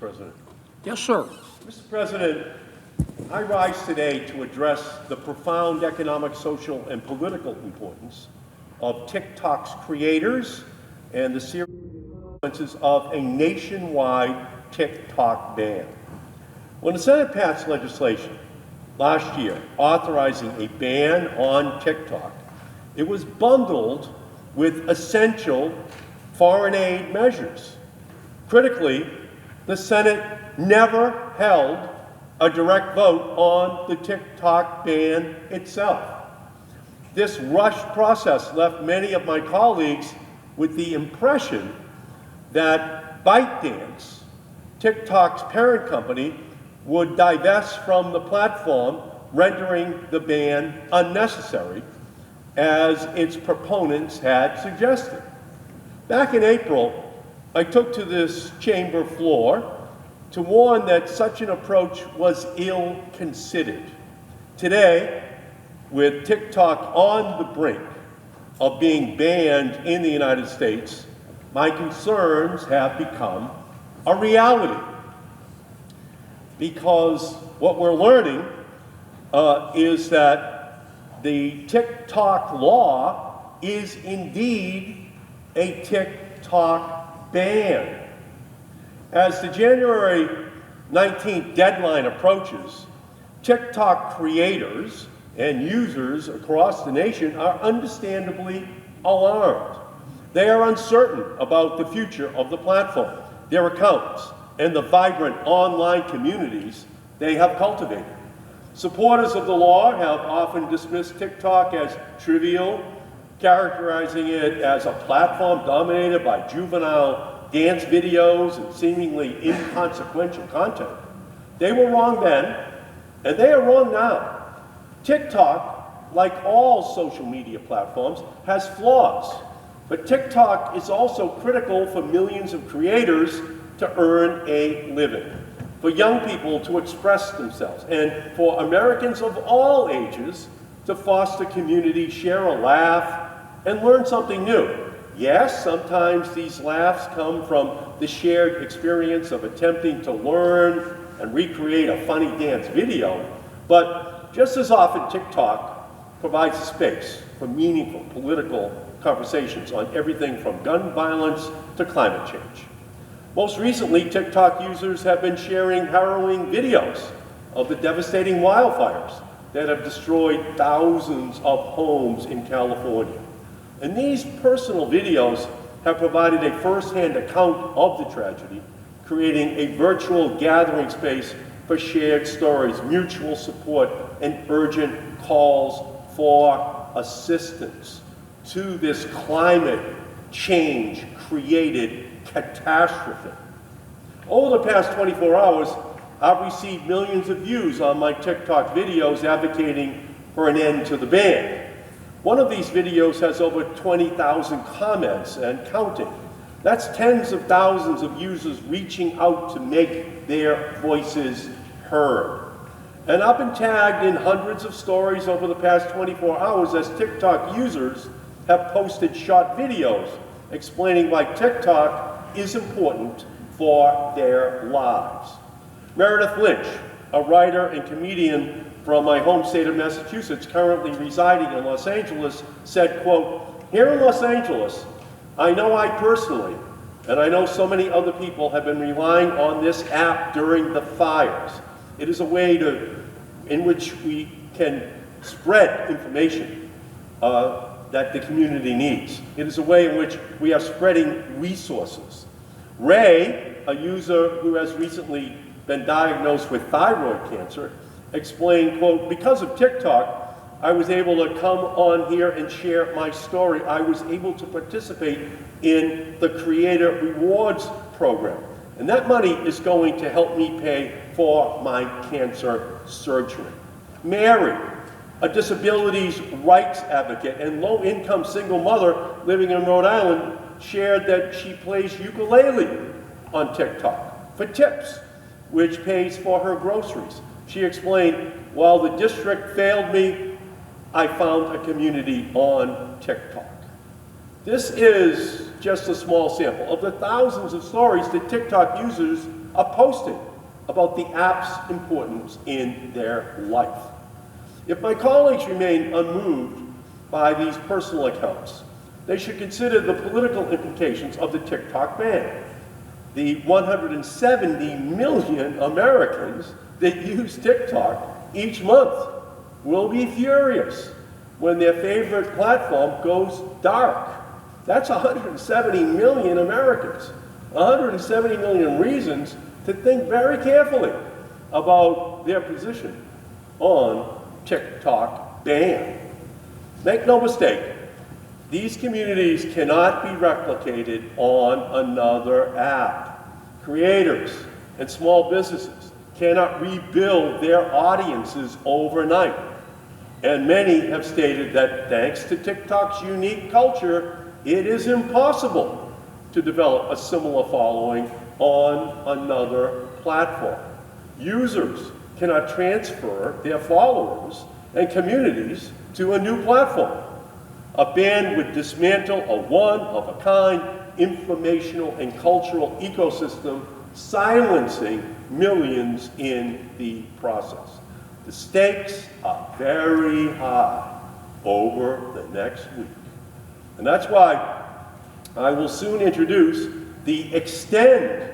President. Yes, sir. Mr. President, I rise today to address the profound economic, social, and political importance of TikTok's creators and the serious consequences of a nationwide TikTok ban. When the Senate passed legislation last year authorizing a ban on TikTok, it was bundled with essential foreign aid measures. Critically, the Senate never held a direct vote on the TikTok ban itself. This rushed process left many of my colleagues with the impression that ByteDance, TikTok's parent company, would divest from the platform, rendering the ban unnecessary, as its proponents had suggested. Back in April, I took to this chamber floor to warn that such an approach was ill-considered. Today, with TikTok on the brink of being banned in the United States, my concerns have become a reality. Because what we're learning is that the TikTok law is indeed a TikTok ban. As the January 19th deadline approaches, TikTok creators and users across the nation are understandably alarmed. They are uncertain about the future of the platform, their accounts, and the vibrant online communities they have cultivated. Supporters of the law have often dismissed TikTok as trivial, characterizing it as a platform dominated by juvenile dance videos and seemingly inconsequential content. They were wrong then, and they are wrong now. TikTok, like all social media platforms, has flaws, but TikTok is also critical for millions of creators to earn a living, for young people to express themselves, and for Americans of all ages to foster community, share a laugh, and learn something new. Yes, sometimes these laughs come from the shared experience of attempting to learn and recreate a funny dance video, but just as often TikTok provides a space for meaningful political conversations on everything from gun violence to climate change. Most recently, TikTok users have been sharing harrowing videos of the devastating wildfires that have destroyed thousands of homes in California. And these personal videos have provided a first-hand account of the tragedy, creating a virtual gathering space for shared stories, mutual support, and urgent calls for assistance to this climate change created catastrophe. Over the past 24 hours, I've received millions of views on my TikTok videos advocating for an end to the ban. One of these videos has over 20,000 comments and counting. That's tens of thousands of users reaching out to make their voices heard. And I've been tagged in hundreds of stories over the past 24 hours as TikTok users have posted short videos explaining why TikTok is important for their lives. Meredith Lynch, a writer and comedian from my home state of Massachusetts, currently residing in Los Angeles, said, quote, "Here in Los Angeles, I know I personally, and I know so many other people have been relying on this app during the fires. It is a way in which we can spread information that the community needs. It is a way in which we are spreading resources." Ray, a user who has recently been diagnosed with thyroid cancer, explained, quote, "Because of TikTok, I was able to come on here and share my story. I was able to participate in the Creator Rewards program. And that money is going to help me pay for my cancer surgery." Mary, a disabilities rights advocate and low-income single mother living in Rhode Island, shared that she plays ukulele on TikTok for tips, which pays for her groceries. She explained, "While the district failed me, I found a community on TikTok." This is just a small sample of the thousands of stories that TikTok users are posting about the app's importance in their life. If my colleagues remain unmoved by these personal accounts, they should consider the political implications of the TikTok ban. The 170 million Americans that use TikTok each month will be furious when their favorite platform goes dark. That's 170 million Americans, 170 million reasons to think very carefully about their position on TikTok ban. Make no mistake, these communities cannot be replicated on another app. Creators and small businesses cannot rebuild their audiences overnight. And many have stated that thanks to TikTok's unique culture, it is impossible to develop a similar following on another platform. Users cannot transfer their followers and communities to a new platform. A ban would dismantle a one-of-a-kind informational and cultural ecosystem, silencing millions in the process. The stakes are very high over the next week. And that's why I will soon introduce the Extend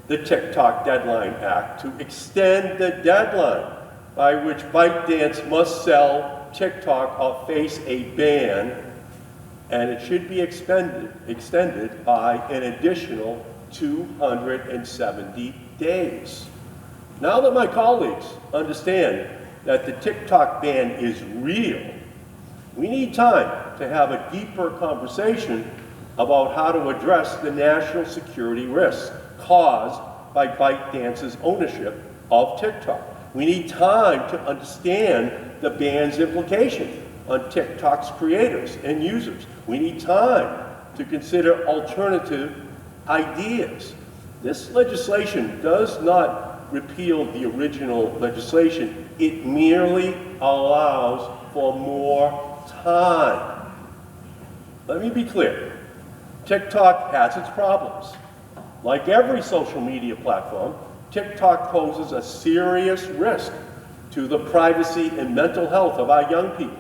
the TikTok Deadline Act to extend the deadline by which ByteDance must sell TikTok or face a ban, and it should be extended by an additional 270 days. Now that my colleagues understand that the TikTok ban is real, we need time to have a deeper conversation about how to address the national security risks caused by ByteDance's ownership of TikTok. We need time to understand the ban's implication on TikTok's creators and users. We need time to consider alternative ideas. This legislation does not repeal the original legislation. It merely allows for more time. Let me be clear. TikTok has its problems. Like every social media platform, TikTok poses a serious risk to the privacy and mental health of our young people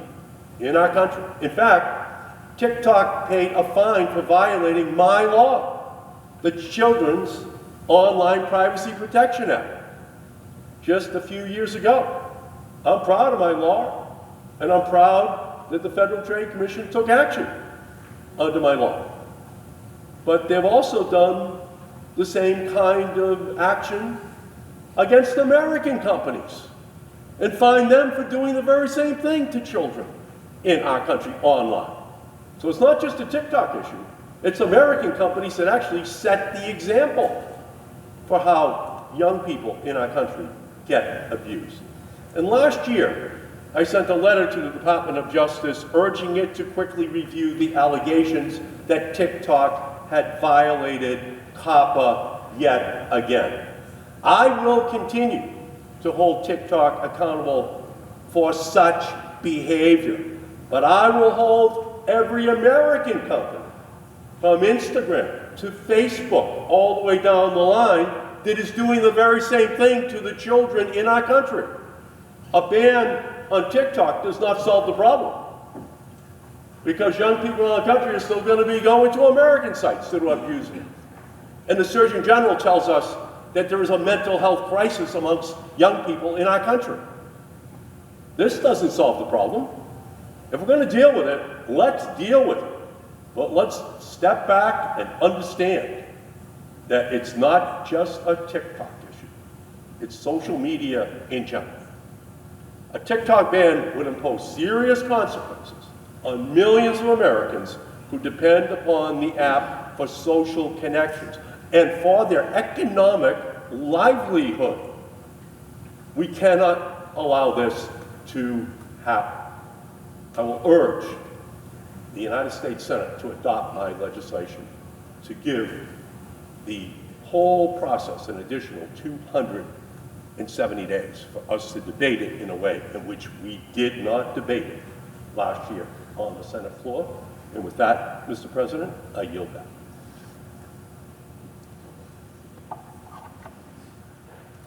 in our country. In fact, TikTok paid a fine for violating my law, the Children's Online Privacy Protection Act, just a few years ago. I'm proud of my law, and I'm proud that the Federal Trade Commission took action under my law. But they've also done the same kind of action against American companies and fined them for doing the very same thing to children in our country online. So it's not just a TikTok issue. It's American companies that actually set the example for how young people in our country get abused. And last year, I sent a letter to the Department of Justice urging it to quickly review the allegations that TikTok had violated COPPA yet again. I will continue to hold TikTok accountable for such behavior, but I will hold every American company, from Instagram to Facebook, all the way down the line, that is doing the very same thing to the children in our country. A ban on TikTok does not solve the problem, because young people in our country are still going to be going to American sites that are abusing it. And the Surgeon General tells us that there is a mental health crisis amongst young people in our country. This doesn't solve the problem. If we're going to deal with it, let's deal with it. But let's step back and understand that it's not just a TikTok issue. It's social media in general. A TikTok ban would impose serious consequences on millions of Americans who depend upon the app for social connections and for their economic livelihood. We cannot allow this to happen. I will urge the United States Senate to adopt my legislation to give the whole process an additional 270 days for us to debate it in a way in which we did not debate it last year on the Senate floor. And with that, Mr. President, I yield back.